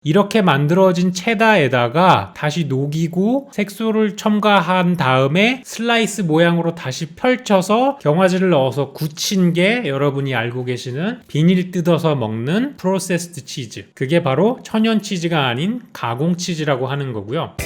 이렇게 만들어진 체다에다가 다시 녹이고 색소를 첨가한 다음에 슬라이스 모양으로 다시 펼쳐서 경화제를 넣어서 굳힌 게 여러분이 알고 계시는 비닐 뜯어서 먹는 프로세스드 치즈. 그게 바로 천연 치즈가 아닌 가공 치즈라고 하는 거고요.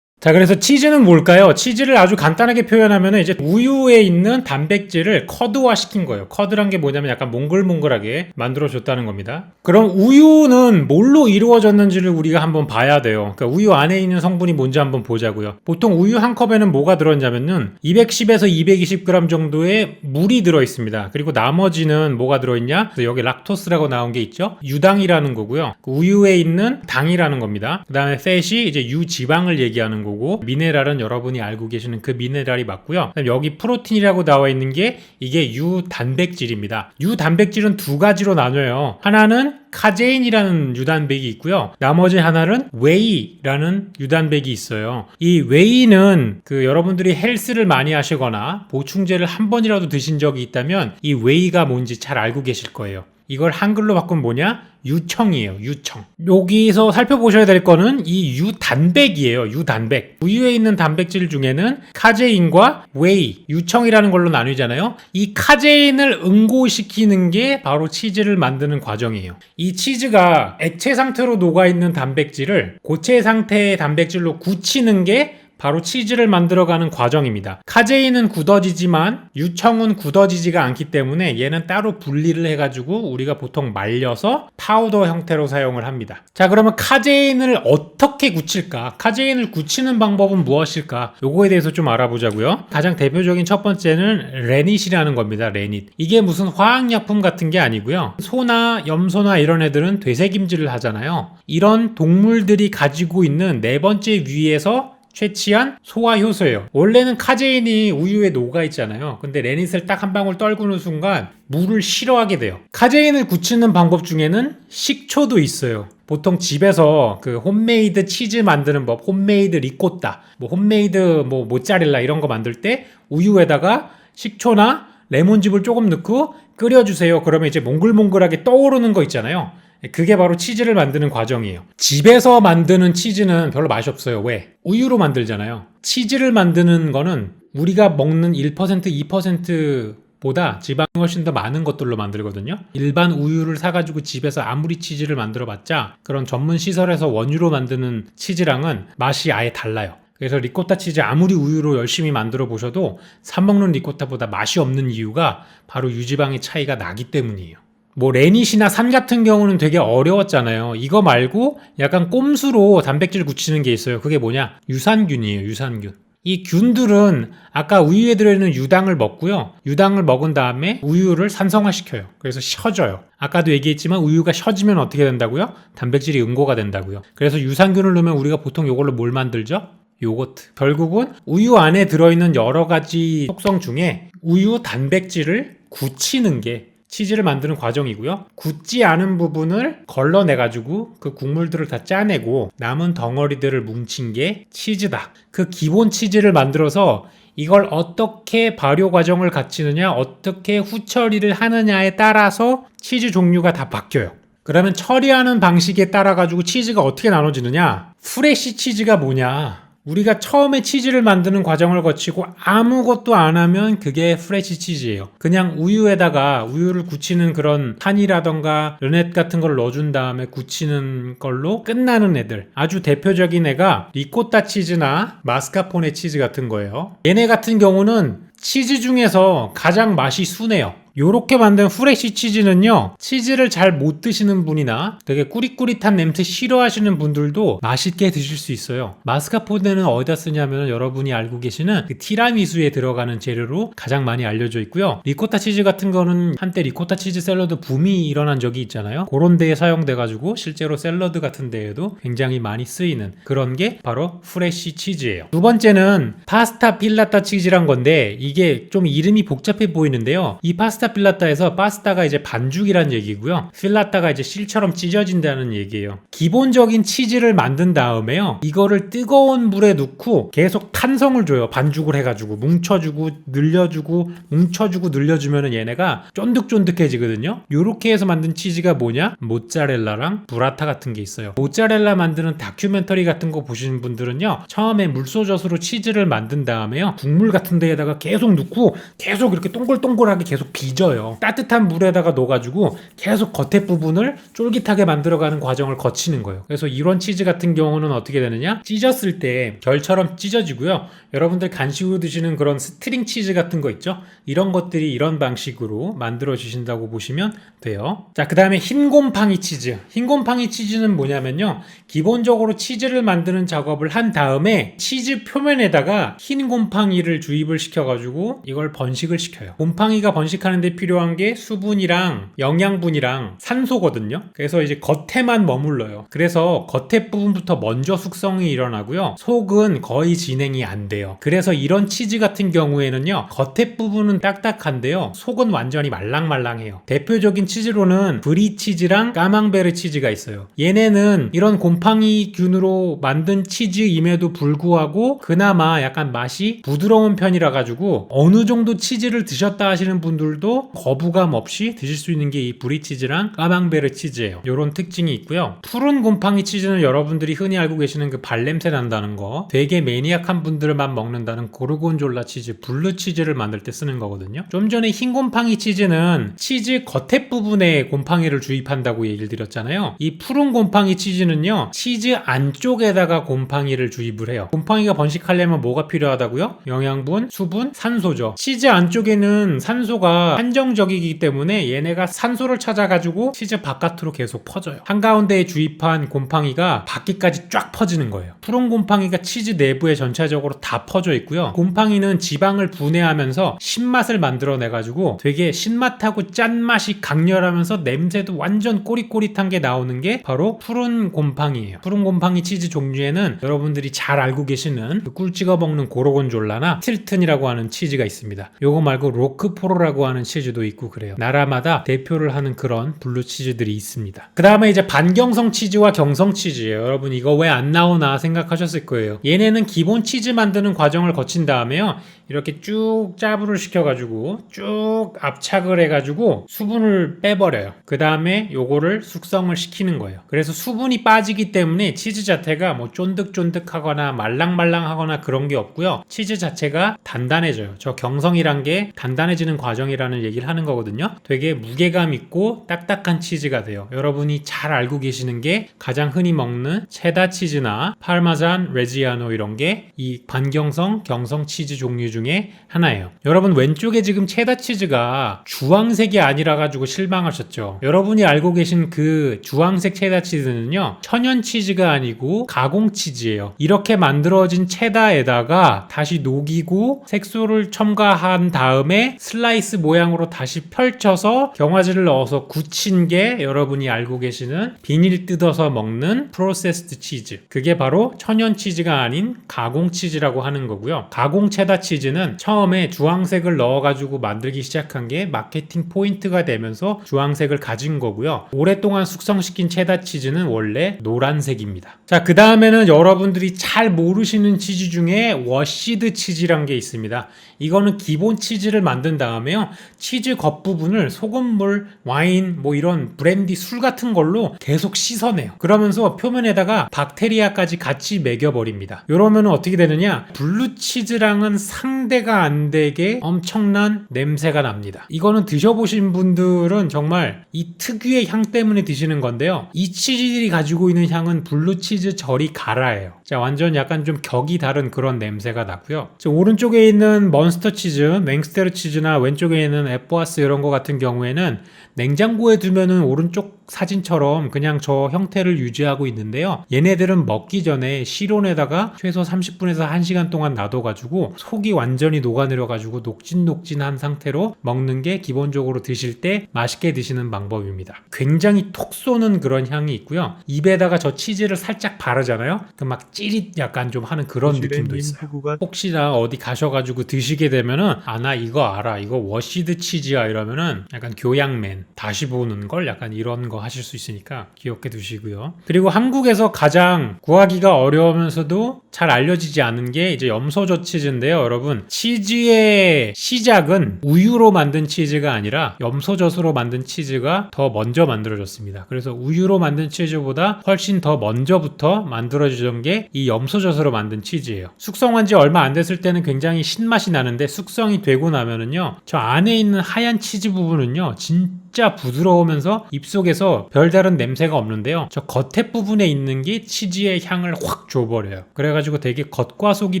자, 그래서 치즈는 뭘까요? 치즈를 아주 간단하게 표현하면 이제 우유에 있는 단백질을 커드화 시킨 거예요. 커드란 게 뭐냐면 약간 몽글몽글하게 만들어줬다는 겁니다. 그럼 우유는 뭘로 이루어졌는지를 우리가 한번 봐야 돼요. 그러니까 우유 안에 있는 성분이 뭔지 한번 보자고요. 보통 우유 한 컵에는 뭐가 들어있냐면은 210에서 220g 정도의 물이 들어있습니다. 그리고 나머지는 뭐가 들어있냐? 여기 락토스라고 나온 게 있죠? 유당이라는 거고요. 그 우유에 있는 당이라는 겁니다. 그 다음에 팻이 이제 유지방을 얘기하는 거고, 미네랄은 여러분이 알고 계시는 그 미네랄이 맞고요. 여기 프로틴이라고 나와 있는 게 이게 유단백질입니다. 유단백질은 두 가지로 나뉘어요. 하나는 카제인이라는 유단백이 있고요. 나머지 하나는 웨이라는 유단백이 있어요. 이 웨이는 여러분들이 헬스를 많이 하시거나 보충제를 한 번이라도 드신 적이 있다면 이 웨이가 뭔지 잘 알고 계실 거예요. 이걸 한글로 바꾸면 뭐냐? 유청이에요. 유청. 여기서 살펴보셔야 될 거는 이 유단백이에요. 유단백. 우유에 있는 단백질 중에는 카제인과 웨이, 유청이라는 걸로 나뉘잖아요. 이 카제인을 응고시키는 게 바로 치즈를 만드는 과정이에요. 이 치즈가 액체 상태로 녹아있는 단백질을 고체 상태의 단백질로 굳히는 게 바로 치즈를 만들어가는 과정입니다. 카제인은 굳어지지만 유청은 굳어지지가 않기 때문에 얘는 따로 분리를 해가지고 우리가 보통 말려서 파우더 형태로 사용을 합니다. 자, 그러면 카제인을 어떻게 굳힐까? 카제인을 굳히는 방법은 무엇일까? 요거에 대해서 좀 알아보자고요. 가장 대표적인 첫 번째는 레닛이라는 겁니다. 레닛. 이게 무슨 화학약품 같은 게 아니고요. 소나 염소나 이런 애들은 되새김질을 하잖아요. 이런 동물들이 가지고 있는 네 번째 위에서 채취한 소화 효소예요. 원래는 카제인이 우유에 녹아 있잖아요. 근데 레닛을 딱 한 방울 떨구는 순간 물을 싫어하게 돼요. 카제인을 굳히는 방법 중에는 식초도 있어요. 보통 집에서 홈메이드 치즈 만드는 법, 홈메이드 리코타, 홈메이드 모짜렐라 이런 거 만들 때 우유에다가 식초나 레몬즙을 조금 넣고 끓여주세요. 그러면 이제 몽글몽글하게 떠오르는 거 있잖아요. 그게 바로 치즈를 만드는 과정이에요. 집에서 만드는 치즈는 별로 맛이 없어요. 왜? 우유로 만들잖아요. 치즈를 만드는 거는 우리가 먹는 1%, 2%보다 지방이 훨씬 더 많은 것들로 만들거든요. 일반 우유를 사가지고 집에서 아무리 치즈를 만들어봤자 그런 전문 시설에서 원유로 만드는 치즈랑은 맛이 아예 달라요. 그래서 리코타 치즈 아무리 우유로 열심히 만들어 보셔도 사 먹는 리코타보다 맛이 없는 이유가 바로 유지방의 차이가 나기 때문이에요. 레닛이나 산 같은 경우는 되게 어려웠잖아요. 이거 말고 약간 꼼수로 단백질 굳히는 게 있어요. 그게 뭐냐? 유산균이에요. 유산균. 이 균들은 아까 우유에 들어있는 유당을 먹고요. 유당을 먹은 다음에 우유를 산성화시켜요. 그래서 셔져요. 아까도 얘기했지만 우유가 셔지면 어떻게 된다고요? 단백질이 응고가 된다고요. 그래서 유산균을 넣으면 우리가 보통 이걸로 뭘 만들죠? 요거트. 결국은 우유 안에 들어있는 여러 가지 속성 중에 우유 단백질을 굳히는 게 치즈를 만드는 과정이고요. 굳지 않은 부분을 걸러내가지고 그 국물들을 다 짜내고 남은 덩어리들을 뭉친 게 치즈다. 그 기본 치즈를 만들어서 이걸 어떻게 발효 과정을 갖추느냐, 어떻게 후처리를 하느냐에 따라서 치즈 종류가 다 바뀌어요. 그러면 처리하는 방식에 따라 가지고 치즈가 어떻게 나눠지느냐? 프레시 치즈가 뭐냐? 우리가 처음에 치즈를 만드는 과정을 거치고 아무것도 안 하면 그게 프레시 치즈예요. 그냥 우유에다가 우유를 굳히는 그런 판이라던가 르넷 같은 걸 넣어준 다음에 굳히는 걸로 끝나는 애들. 아주 대표적인 애가 리코타 치즈나 마스카포네 치즈 같은 거예요. 얘네 같은 경우는 치즈 중에서 가장 맛이 순해요. 요렇게 만든 프레시 치즈는요, 치즈를 잘 못 드시는 분이나 되게 꾸릿꾸릿한 냄새 싫어하시는 분들도 맛있게 드실 수 있어요. 마스카포네는 어디다 쓰냐면 여러분이 알고 계시는 그 티라미수에 들어가는 재료로 가장 많이 알려져 있고요. 리코타 치즈 같은 거는 한때 리코타 치즈 샐러드 붐이 일어난 적이 있잖아요. 그런 데에 사용돼가지고 실제로 샐러드 같은 데에도 굉장히 많이 쓰이는 그런 게 바로 프레시 치즈예요. 두 번째는 파스타 필라타 치즈란 건데 이게 좀 이름이 복잡해 보이는데요. 이 파스타 파스타 필라타에서 파스타가 이제 반죽이란 얘기고요. 필라타가 이제 실처럼 찢어진다는 얘기예요. 기본적인 치즈를 만든 다음에요. 이거를 뜨거운 물에 넣고 계속 탄성을 줘요. 반죽을 해가지고 뭉쳐주고 늘려주고 뭉쳐주고 늘려주면은 얘네가 쫀득쫀득해지거든요. 요렇게 해서 만든 치즈가 뭐냐? 모짜렐라랑 브라타 같은 게 있어요. 모짜렐라 만드는 다큐멘터리 같은 거 보시는 분들은요, 처음에 물소젖으로 치즈를 만든 다음에요, 국물 같은 데에다가 계속 넣고 계속 이렇게 동글동글하게 계속 빚어요. 따뜻한 물에다가 넣어가지고 계속 겉에 부분을 쫄깃하게 만들어가는 과정을 거치는 거예요. 그래서 이런 치즈 같은 경우는 어떻게 되느냐? 찢었을 때 결처럼 찢어지고요. 여러분들 간식으로 드시는 그런 스트링 치즈 같은 거 있죠? 이런 것들이 이런 방식으로 만들어 주신다고 보시면 돼요. 자, 그 다음에 흰곰팡이 치즈. 흰곰팡이 치즈는 뭐냐면요, 기본적으로 치즈를 만드는 작업을 한 다음에 치즈 표면에다가 흰 곰팡이를 주입을 시켜가지고 이걸 번식을 시켜요. 곰팡이가 번식하는 데 필요한 게 수분이랑 영양분이랑 산소거든요. 그래서 이제 겉에만 머물러요. 그래서 겉에 부분부터 먼저 숙성이 일어나고요, 속은 거의 진행이 안 돼요. 그래서 이런 치즈 같은 경우에는요, 겉에 부분은 딱딱한데요, 속은 완전히 말랑말랑해요. 대표적인 치즈로는 브리 치즈랑 까망베르 치즈가 있어요. 얘네는 이런 곰팡이균으로 만든 치즈임에도 불구하고 그나마 약간 맛이 부드러운 편이라 가지고 어느 정도 치즈를 드셨다 하시는 분들도 거부감 없이 드실 수 있는 게 이 브리 치즈랑 까망베르 치즈예요. 이런 특징이 있고요. 푸른 곰팡이 치즈는 여러분들이 흔히 알고 계시는 그 발냄새 난다는 거, 되게 매니악한 분들만 먹는다는 고르곤졸라 치즈, 블루 치즈를 만들 때 쓰는 거거든요. 좀 전에 흰 곰팡이 치즈는 치즈 겉에 부분에 곰팡이를 주입한다고 얘기를 드렸잖아요. 이 푸른 곰팡이 치즈는요, 치즈 안쪽에다가 곰팡이를 주입을 해요. 곰팡이가 번식하려면 뭐가 필요하다고요? 영양분, 수분, 산소죠. 치즈 안쪽에는 산소가 한정적이기 때문에 얘네가 산소를 찾아가지고 치즈 바깥으로 계속 퍼져요. 한가운데에 주입한 곰팡이가 밖에까지 쫙 퍼지는 거예요. 푸른 곰팡이가 치즈 내부에 전체적으로 다 퍼져 있고요. 곰팡이는 지방을 분해하면서 신맛을 만들어내가지고 되게 신맛하고 짠맛이 강렬하면서 냄새도 완전 꼬릿꼬릿한 게 나오는 게 바로 푸른 곰팡이에요. 푸른 곰팡이 치즈 종류에는 여러분들이 잘 알고 계시는 그 꿀 찍어 먹는 고르곤졸라나 틸튼이라고 하는 치즈가 있습니다. 요거 말고 로크포로라고 하는 치즈도 있고 그래요. 나라마다 대표를 하는 그런 블루 치즈들이 있습니다. 그 다음에 이제 반경성 치즈와 경성 치즈예요. 여러분 이거 왜 안 나오나 생각하셨을 거예요. 얘네는 기본 치즈 만드는 과정을 거친 다음에요, 이렇게 쭉 짜부를 시켜가지고 쭉 압착을 해가지고 수분을 빼버려요. 그 다음에 요거를 숙성을 시키는 거예요. 그래서 수분이 빠지기 때문에 치즈 자체가 뭐 쫀득쫀득하거나 말랑말랑하거나 그런 게 없고요. 치즈 자체가 단단해져요. 저 경성이란 게 단단해지는 과정이라는 얘기를 하는 거거든요. 되게 무게감 있고 딱딱한 치즈가 돼요. 여러분이 잘 알고 계시는 게 가장 흔히 먹는 체다 치즈나 파르마잔 레지아노, 이런 게 이 반경성, 경성 치즈 종류 중에 하나예요. 여러분 왼쪽에 지금 체다 치즈가 주황색이 아니라 가지고 실망하셨죠? 여러분이 알고 계신 그 주황색 체다 치즈는요, 천연 치즈가 아니고 가공 치즈예요. 이렇게 만들어진 체다에다가 다시 녹이고 색소를 첨가한 다음에 슬라이스 모양으로 다시 펼쳐서 경화제를 넣어서 굳힌 게 여러분이 알고 계시는 비닐 뜯어서 먹는 프로세스드 치즈. 그게 바로 천연 치즈가 아닌 가공 치즈라고 하는 거고요. 가공 체다 치즈는 처음에 주황색을 넣어가지고 만들기 시작한 게 마케팅 포인트가 되면서 주황색을 가진 거고요. 오랫동안 숙성시킨 체다 치즈는 원래 노란색입니다. 자, 그 다음에는 여러분들이 잘 모르시는 치즈 중에 워시드 치즈란 게 있습니다. 이거는 기본 치즈를 만든 다음에요, 치즈 겉부분을 소금물, 와인, 뭐 이런 브랜디, 술 같은 걸로 계속 씻어내요. 그러면서 표면에다가 박테리아까지 같이 매겨버립니다. 이러면 어떻게 되느냐, 블루 치즈랑은 상대가 안 되게 엄청난 냄새가 납니다. 이거는 드셔보신 분들은 정말 이 특유의 향 때문에 드시는 건데요, 이 치즈들이 가지고 있는 향은 블루 치즈 절이 가라예요. 자, 완전 약간 좀 격이 다른 그런 냄새가 나고요. 자, 오른쪽에 있는 몬스터 치즈, 맹스테르 치즈나 왼쪽에 있는 에뽀아스 이런 거 같은 경우에는 냉장고에 두면은 오른쪽 사진처럼 그냥 저 형태를 유지하고 있는데요, 얘네들은 먹기 전에 실온에다가 최소 30분에서 1시간 동안 놔둬가지고 속이 완전히 녹아내려가지고 녹진녹진한 상태로 먹는 게 기본적으로 드실 때 맛있게 드시는 방법입니다. 굉장히 톡 쏘는 그런 향이 있고요, 입에다가 저 치즈를 살짝 바르잖아요, 그 막 찌릿 약간 좀 하는 그런 느낌도 있어요. 혹시나 어디 가셔가지고 드시게 되면은, 아, 나 이거 알아, 이거 워시드 샌드 치즈야 이러면은 약간 교양맨 다시 보는 걸 약간 이런 거 하실 수 있으니까 기억해 두시고요. 그리고 한국에서 가장 구하기가 어려우면서도 잘 알려지지 않은 게 이제 염소젓 치즈인데요. 여러분, 치즈의 시작은 우유로 만든 치즈가 아니라 염소젓으로 만든 치즈가 더 먼저 만들어졌습니다. 그래서 우유로 만든 치즈보다 훨씬 더 먼저부터 만들어지던 게 이 염소젓으로 만든 치즈예요. 숙성한 지 얼마 안 됐을 때는 굉장히 신맛이 나는데 숙성이 되고 나면은요, 저 안에 있는 하얀 치즈 부분은요 진짜 부드러우면서 입속에서 별다른 냄새가 없는데요, 저 겉에 부분에 있는 게 치즈의 향을 확 줘버려요. 그래가지고 되게 겉과 속이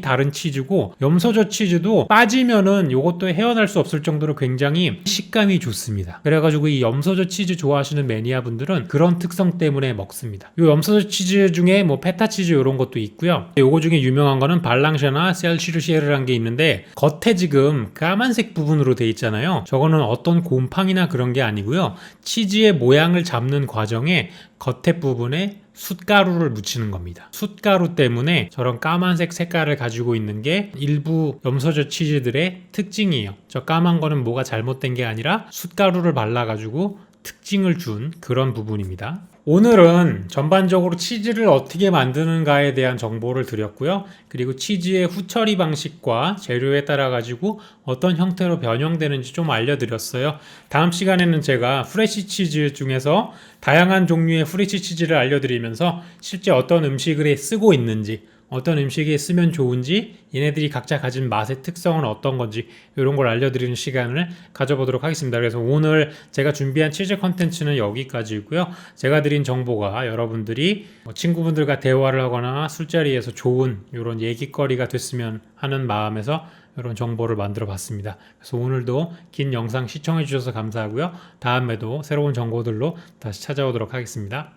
다른 치즈고, 염소젓 치즈도 빠지면은 요것도 헤어날 수 없을 정도로 굉장히 식감이 좋습니다. 그래가지고 이 염소젓 치즈 좋아하시는 매니아 분들은 그런 특성 때문에 먹습니다. 요 염소젓 치즈 중에 뭐 페타 치즈 이런 것도 있고요. 요거 중에 유명한 거는 발랑샤나 셀시르시에르라는 게 있는데, 겉에 지금 까만색 부분으로 돼 있잖아요. 저거는 어떤 곰팡이나 그런 게 아니고요, 치즈의 모양을 잡는 과정에 겉에 부분에 숯가루를 묻히는 겁니다. 숯가루 때문에 저런 까만색 색깔을 가지고 있는 게 일부 염소젓 치즈들의 특징이에요. 저 까만 거는 뭐가 잘못된 게 아니라 숯가루를 발라가지고 특징을 준 그런 부분입니다. 오늘은 전반적으로 치즈를 어떻게 만드는가에 대한 정보를 드렸고요. 그리고 치즈의 후처리 방식과 재료에 따라 가지고 어떤 형태로 변형되는지 좀 알려드렸어요. 다음 시간에는 제가 프레시 치즈 중에서 다양한 종류의 프레시 치즈를 알려드리면서 실제 어떤 음식을 쓰고 있는지, 어떤 음식에 쓰면 좋은지, 얘네들이 각자 가진 맛의 특성은 어떤 건지 이런 걸 알려드리는 시간을 가져보도록 하겠습니다. 그래서 오늘 제가 준비한 치즈 컨텐츠는 여기까지고요. 제가 드린 정보가 여러분들이 친구분들과 대화를 하거나 술자리에서 좋은 이런 얘기거리가 됐으면 하는 마음에서 이런 정보를 만들어 봤습니다. 그래서 오늘도 긴 영상 시청해 주셔서 감사하고요. 다음에도 새로운 정보들로 다시 찾아오도록 하겠습니다.